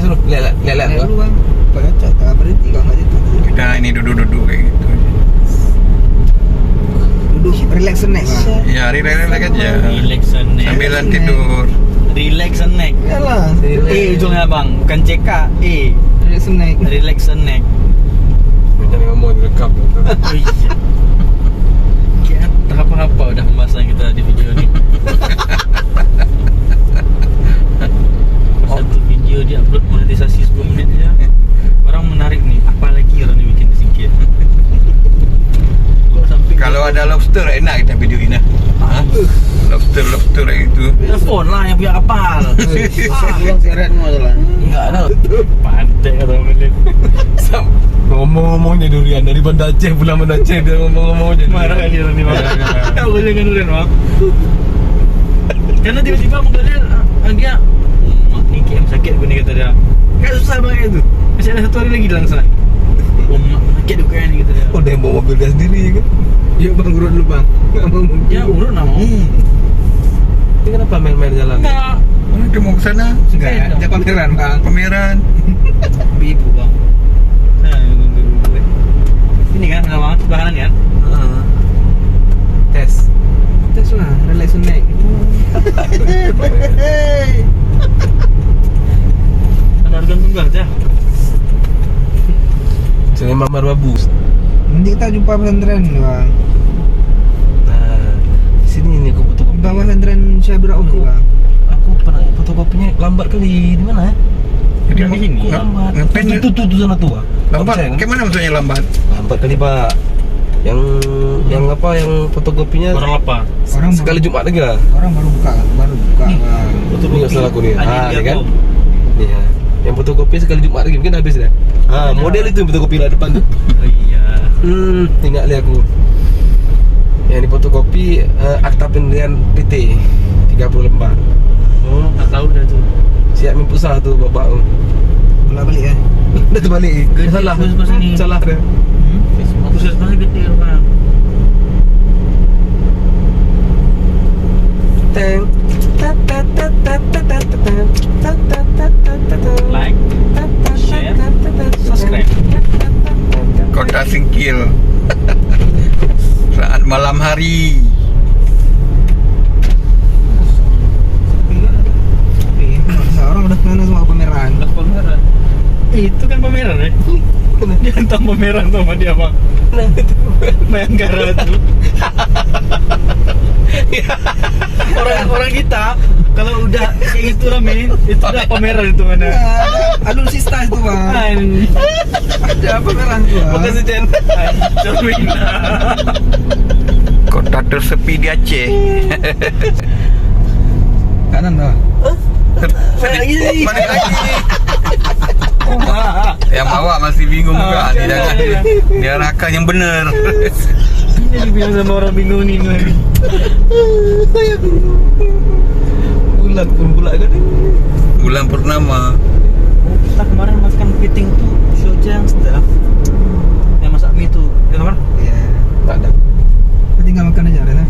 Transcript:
suruh lihat dulu bang. Pak Cocok tak berhenti kalau nggak gitu. Kita ini duduk-duduk kayak gitu. Duduk relax snack bang. Ya, relax aja. Relax snack. Sambilan tidur. Relax snack. Iyalah. Ujungnya bang, bukan CK. Relax snack. Relax snack. Jangan ngomong direkam. Oh iya. Kira tak apa-apa udah pembahasan kita di video ini. Satu video dia upload monetisasi 10 menit aja. Orang menarik nih, apalagi orang dibikin singkir. Kok sampai Kalau ada lobster enak kita videoin lah. Lobster kayak gitu. telepon lah yang punya kapal. Bang seret mau jalan. Enggak ada. Pantai kata orang. Ngomong-ngomongnya durian dari Banda Aceh pulang Banda Aceh dia ngomong-ngomongnya. Marah kan dia nanti bang. Aku jangan durian bang. Karena tiba-tiba mengalir dia mak ni KM sakit gue ni kata dia. Kan susah banget itu. Masih ada 1 hari lagi dalam sana. Mak sakit juga ni kata dia. Oh dia bawa mobil dia sendiri kan. Yuk bang urut dulu bang. Nggak mau mungkin. Ya urut nak mau. Ini kenapa main-main jalan? Enggak. Mana dia mau ke sana? Enggak. Dia pameran bang. Pameran. Ibu bang. Nah, ini kan sama sebelah kanan kan? Tes. Tes lah relax snack. Ada organ tunggal aja. Jangan mamar babu. Nanti kita jumpa pesantren bang. Nah, di sini nih aku fotokopi. Bang pesantren Syabira Umi bang. Aku pernah fotokopinya lambat kali. Di mana ya? Jadi Di sini. Lambat. Ngapain Itu sana tua. lambat? Kayak mana maksudnya lambat? Lambat kali Pak. Yang apa? Yang fotokopinya Orang lapar. Orang sekali Jumat lagi lah. Orang baru buka bang. Ini nggak salah aku nih. Ada Ini dia kan. kok. Iya. Yang fotokopi sekali Jumat lagi mungkin habis dah. Model itu yang fotokopi lah depan tuh. Oh iya. Tinggal lihat aku. Yang di fotokopi akta pendirian PT 30 lembar. Oh, tak tahu dah tu. Siap mempusah tu bapak tu. Bola balik ya. Dah terbalik. Gede Salah. Facebook sini. Salah dah. Aku sebenarnya gede bang. Teng. Like, share, subscribe. Kota Singkil. Saat malam hari. Orang udah kena semua pameran. Udah pameran. Itu kan pameran ya? Dia hantam pameran sama dia bang. Bayangkara tuh. Orang kita kalau udah kayak gitu rame itu udah pameran itu mana? Alutsista itu bang. Ada pameran tuh. Bang. Makasih Jen. Cermina. Kota tersepi di Aceh. Kanan bang. Mana lagi? Yang bawa masih bingung juga. Dia arahkan yang benar. Ini dibilang sama orang bingung nih lagi. Bulan pun pula kan. Bulan purnama. Kita kemarin makan piting tuh Shojang staff yang masak mie tuh, ya kemarin? Iya. Tak ada. Tinggal makan aja Rena.